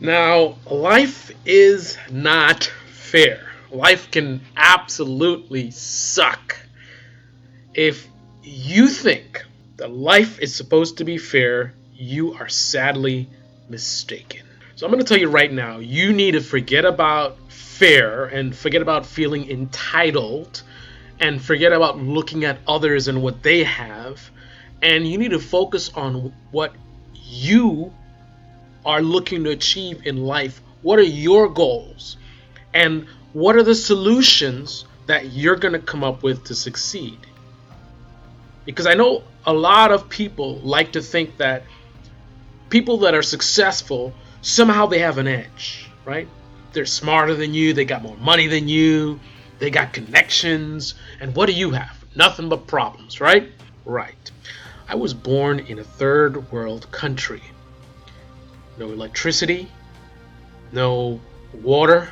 Now, life is not fair. Life can absolutely suck. If you think that life is supposed to be fair, you are sadly mistaken. So I'm going to tell you right now, you need to forget about fair and forget about feeling entitled and forget about looking at others and what they have. And you need to focus on what you are looking to achieve in life. What are your goals? And what are the solutions that you're going to come up with to succeed? Because I know a lot of people like to think that people that are successful somehow they have an edge, right? They're smarter than you, they got more money than you, they got connections, and what do you have? Nothing but problems, right? Right. I was born in a third world country. No electricity, no water.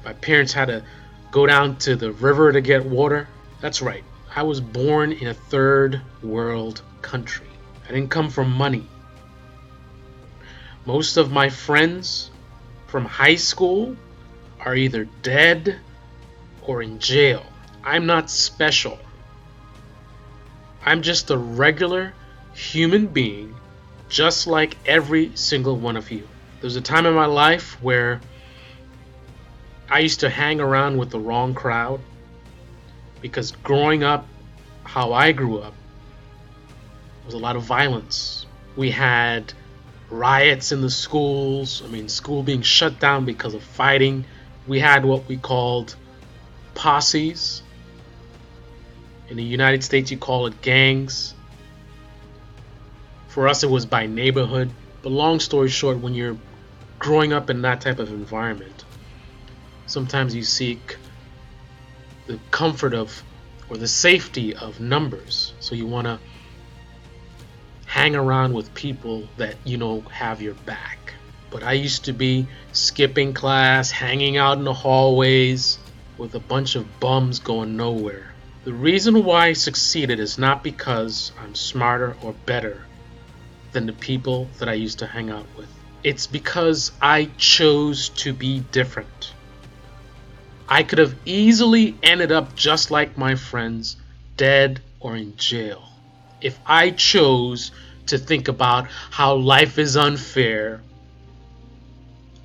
My parents had to go down to the river to get water. That's right. I was born in a third world country. I didn't come from money. Most of my friends from high school are either dead or in jail. I'm not special. I'm just a regular human being, just like every single one of you. There was a time in my life where I used to hang around with the wrong crowd because growing up, how I grew up, was a lot of violence. We had riots in the schools. School being shut down because of fighting. We had what we called posses. In the United States, you call it gangs. For us, it was by neighborhood. But long story short, when you're growing up in that type of environment, sometimes you seek the comfort of or the safety of numbers. So you want to hang around with people that you know have your back. But I used to be skipping class, hanging out in the hallways with a bunch of bums going nowhere. The reason why I succeeded is not because I'm smarter or better than the people that I used to hang out with. It's because I chose to be different. I could have easily ended up just like my friends, dead or in jail, if I chose to think about how life is unfair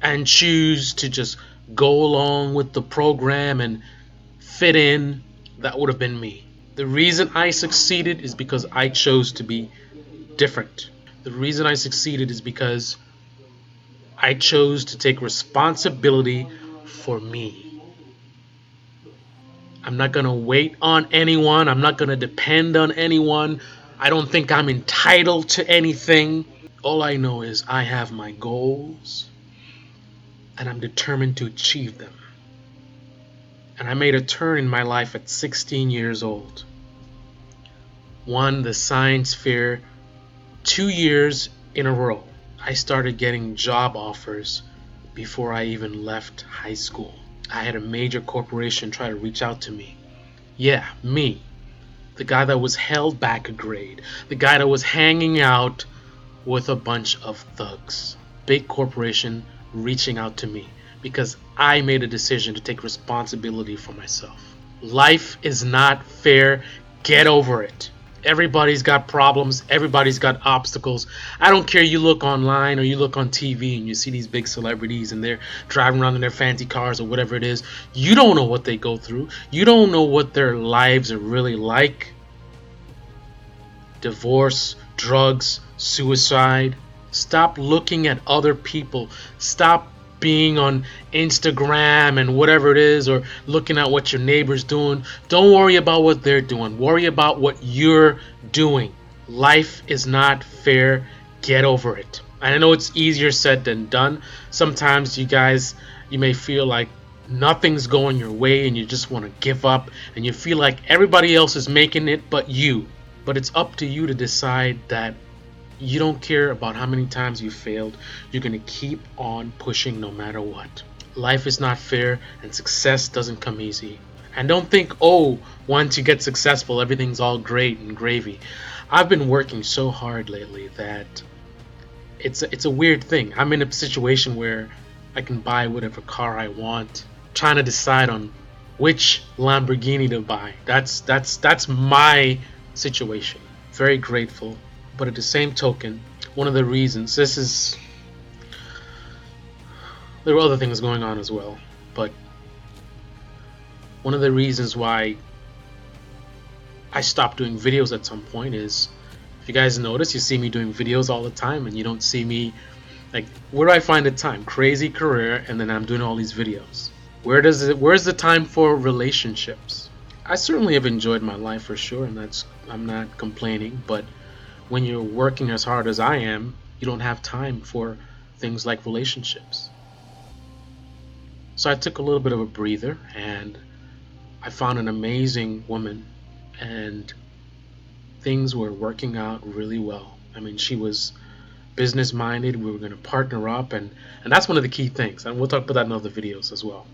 and choose to just go along with the program and fit in. That would have been me. The reason I succeeded is because I chose to be different. The reason I succeeded is because I chose to take responsibility for me. I'm not going to wait on anyone. I'm not going to depend on anyone. I don't think I'm entitled to anything. All I know is I have my goals and I'm determined to achieve them. And I made a turn in my life at 16 years old. Won the science fair 2 years in a row. I started getting job offers before I even left high school. I had a major corporation try to reach out to me. Yeah, me. The guy that was held back a grade. The guy that was hanging out with a bunch of thugs. Big corporation reaching out to me because I made a decision to take responsibility for myself. Life is not fair. Get over it. Everybody's got problems. Everybody's got obstacles. I don't care. You look online or you look on TV and you see these big celebrities and they're driving around in their fancy cars or whatever it is. You don't know what they go through. You don't know what their lives are really like. Divorce, drugs, suicide. Stop looking at other people. Stop being on Instagram and whatever it is, or looking at what your neighbor's doing. Don't worry about what they're doing. Worry about what you're doing. Life is not fair. Get over it. And I know it's easier said than done. Sometimes you may feel like nothing's going your way and you just want to give up and you feel like everybody else is making it but you. But it's up to you to decide that you don't care about how many times you failed. You're going to keep on pushing no matter what. Life is not fair and success doesn't come easy. And don't think, once you get successful, everything's all great and gravy. I've been working so hard lately that it's a weird thing. I'm in a situation where I can buy whatever car I want, trying to decide on which Lamborghini to buy. That's my situation. Very grateful, but at the same token, one of the reasons this is there were other things going on as well, but one of the reasons why I stopped doing videos at some point is, if you guys notice, you see me doing videos all the time, and you don't see me, like, where do I find the time? Crazy career, and then I'm doing all these videos. Where's the time for relationships? I certainly have enjoyed my life for sure, and I'm not complaining, but when you're working as hard as I am, you don't have time for things like relationships. So I took a little bit of a breather, and I found an amazing woman, and things were working out really well. I mean, she was business minded. We were going to partner up, and that's one of the key things. And we'll talk about that in other videos as well.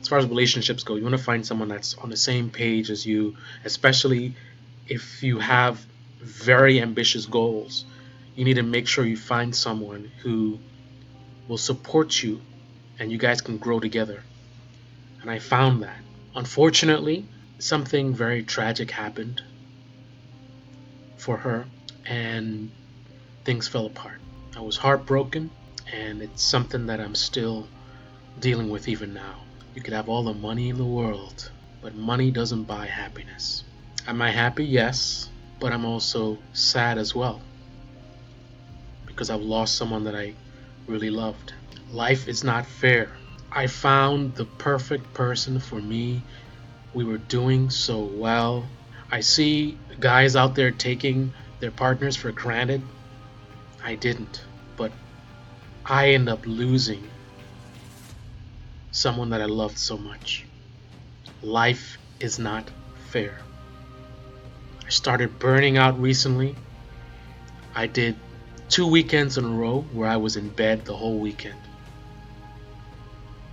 As far as relationships go, you want to find someone that's on the same page as you, especially if you have very ambitious goals. You need to make sure you find someone who will support you and you guys can grow together. And I found that. Unfortunately, something very tragic happened for her, and things fell apart. I was heartbroken, and it's something that I'm still dealing with even now. You could have all the money in the world, but money doesn't buy happiness. Am I happy? Yes, but I'm also sad as well, because I've lost someone that I really loved. Life is not fair. I found the perfect person for me. We were doing so well. I see guys out there taking their partners for granted. I didn't, but I end up losing someone that I loved so much. Life is not fair. I started burning out recently. I did 2 weekends in a row where I was in bed the whole weekend.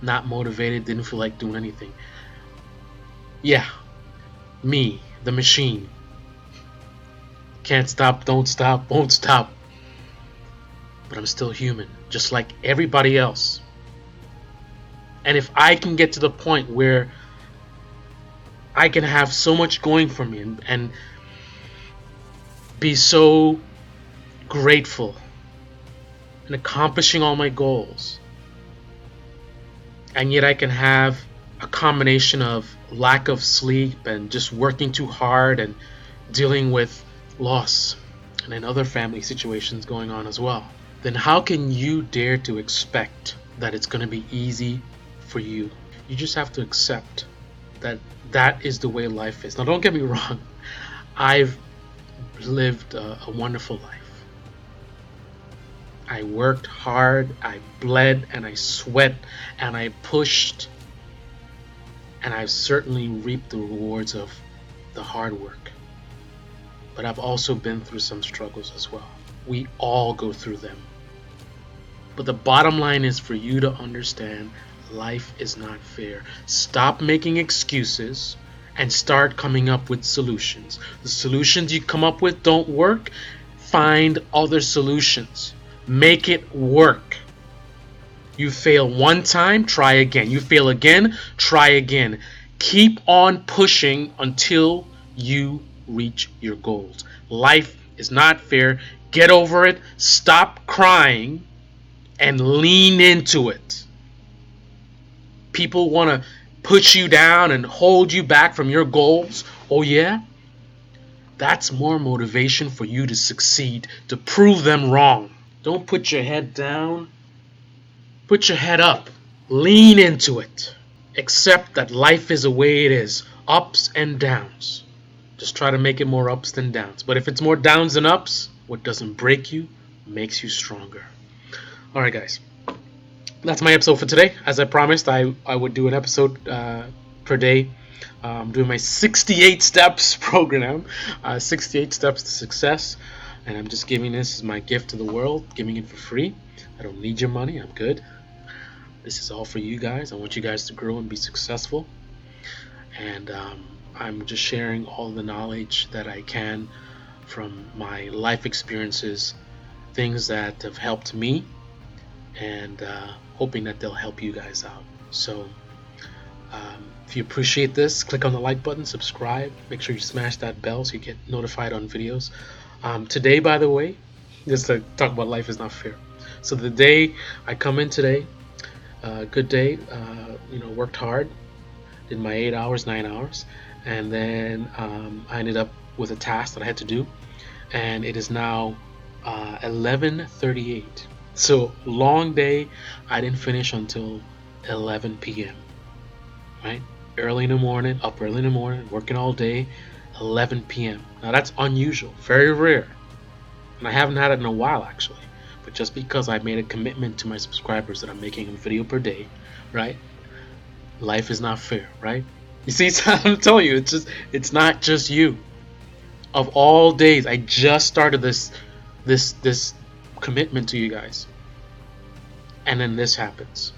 Not motivated, didn't feel like doing anything. Yeah, me, the machine. Can't stop, don't stop, won't stop. But I'm still human, just like everybody else. And if I can get to the point where I can have so much going for me and be so grateful and accomplishing all my goals, and yet I can have a combination of lack of sleep and just working too hard and dealing with loss and then other family situations going on as well, then how can you dare to expect that it's going to be easy for you? You just have to accept that that is the way life is. Now, don't get me wrong. I've lived a wonderful life. I worked hard, I bled, and I sweat, and I pushed, and I've certainly reaped the rewards of the hard work. But I've also been through some struggles as well. We all go through them. But the bottom line is for you to understand life is not fair. Stop making excuses and start coming up with solutions. The solutions you come up with don't work. Find other solutions. Make it work. You fail one time, try again. You fail again, try again. Keep on pushing until you reach your goals. Life is not fair. Get over it. Stop crying and lean into it. People want to put you down and hold you back from your goals. Oh yeah? That's more motivation for you to succeed, to prove them wrong. Don't put your head down. Put your head up. Lean into it. Accept that life is the way it is. Ups and downs. Just try to make it more ups than downs. But if it's more downs than ups, what doesn't break you makes you stronger. Alright guys. That's my episode for today. As I promised, I would do an episode per day. I'm doing my 68 steps program. 68 steps to success. And I'm just giving this as my gift to the world. Giving it for free. I don't need your money. I'm good. This is all for you guys. I want you guys to grow and be successful. And I'm just sharing all the knowledge that I can from my life experiences things that have helped me, and hoping that they'll help you guys out. So if you appreciate this, click on the like button, subscribe, make sure you smash that bell so you get notified on videos. Today, by the way, just to talk about life is not fair. So the day I come in today, good day, worked hard, did my 8 hours, 9 hours, and then I ended up with a task that I had to do, and it is now 11:38. So long day. I didn't finish until 11 p.m. Right? Early in the morning, up early in the morning, working all day, 11 p.m. Now that's unusual, very rare, and I haven't had it in a while actually. But just because I made a commitment to my subscribers that I'm making a video per day, right? Life is not fair, right? You see, I'm telling you, it's not just you. Of all days, I just started this commitment to you guys, and then this happens.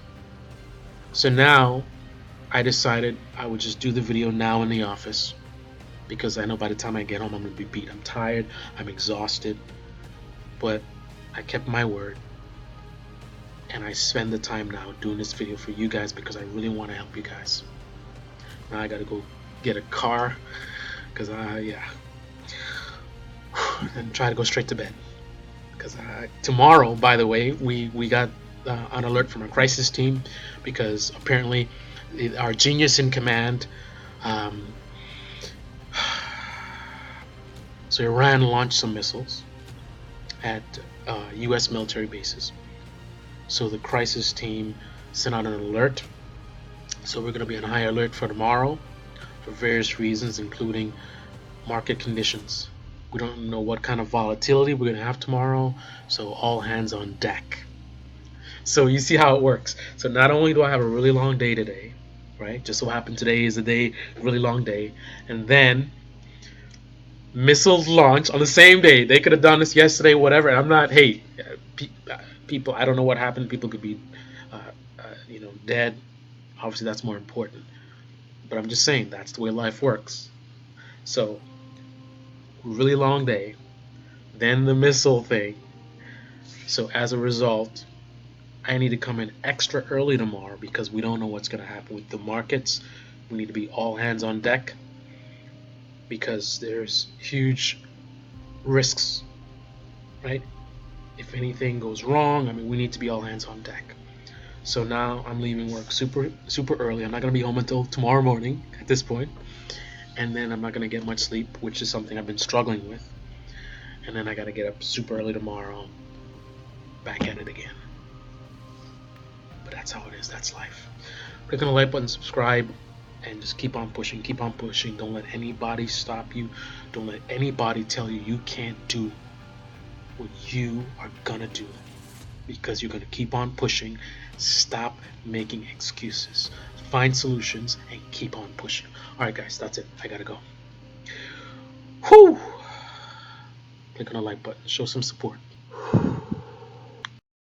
So now I decided I would just do the video now in the office, because I know by the time I get home I'm gonna be beat. I'm tired, I'm exhausted, but I kept my word, and I spend the time now doing this video for you guys because I really want to help you guys. Now I gotta go get a car, because and try to go straight to bed, because tomorrow, by the way, we got an alert from our crisis team, because apparently our genius in command, so Iran launched some missiles at U.S. military bases. So the crisis team sent out an alert. So we're going to be on high alert for tomorrow for various reasons, including market conditions. We don't know what kind of volatility we're going to have tomorrow, so all hands on deck. So you see how it works. So not only do I have a really long day today, right? Just so happened today is a really long day, and then missiles launch on the same day. They could have done this yesterday, whatever. And I'm not. Hey, people. I don't know what happened. People could be, dead. Obviously, that's more important. But I'm just saying that's the way life works. So, really long day. Then the missile thing. So as a result, I need to come in extra early tomorrow because we don't know what's going to happen with the markets. We need to be all hands on deck, because there's huge risks, right? If anything goes wrong, I mean, we need to be all hands on deck. So now I'm leaving work super early. I'm not going to be home until tomorrow morning at this point. And then I'm not going to get much sleep, which is something I've been struggling with. And then I got to get up super early tomorrow, back at it again. But that's how it is. That's life. Click on the like button, subscribe, and just keep on pushing. Keep on pushing. Don't let anybody stop you. Don't let anybody tell you you can't do what you are going to do, because you're going to keep on pushing. Stop making excuses. Find solutions and keep on pushing. Alright guys, that's it. I gotta go. Whew! Click on the like button. Show some support.